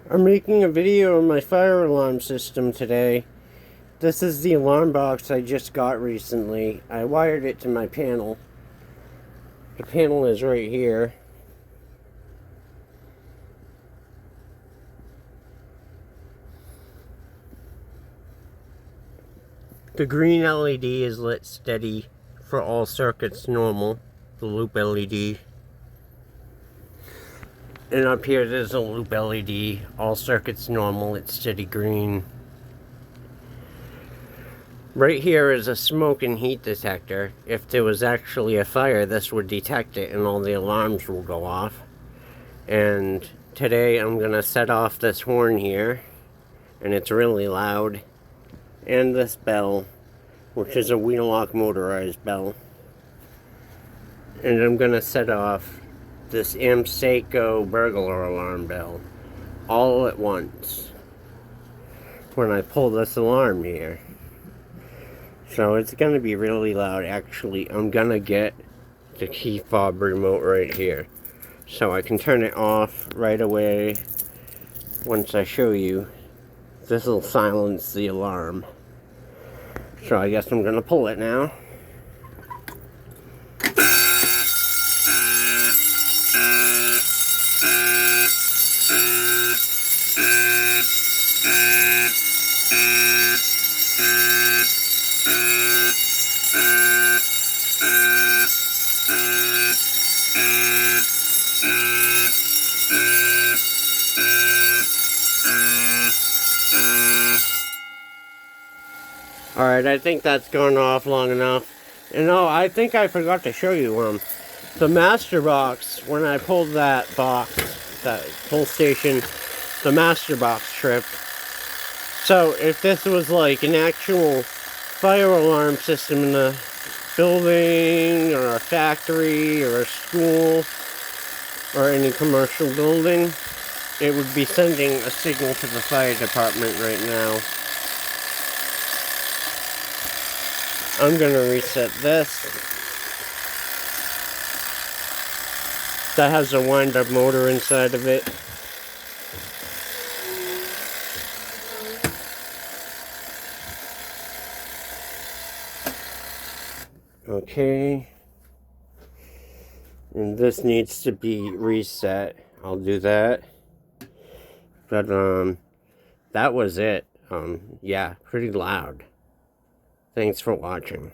I'm making a video on my fire alarm system today. This is the alarm box I just got recently. I wired it to my panel. The panel is right here. The green LED is lit steady for all circuits normal. The loop LED. And up here there's a loop LED. All circuits normal, it's steady green. Right here is a smoke and heat detector. If there was actually a fire, this would detect it and all the alarms will go off. And today I'm gonna set off this horn here, and it's really loud. And this bell, which is a Wheelock motorized bell. And I'm gonna set off this Amseco burglar alarm bell all at once when I pull this alarm here. So it's gonna be really loud. Actually, I'm gonna get the key fob remote right here so I can turn it off right away once I show you. This will silence the alarm. So I guess I'm gonna pull it now. Alright, I think that's gone off long enough. And oh, I think I forgot to show you the master box. When I pulled that box, that pull station, the master box tripped. So if this was like an actual fire alarm system in a building or a factory or a school or any commercial building, it would be sending a signal to the fire department right now. I'm gonna reset this. That has a wind-up motor inside of it. Okay. And this needs to be reset. I'll do that. But that was it. Yeah, pretty loud. Thanks for watching.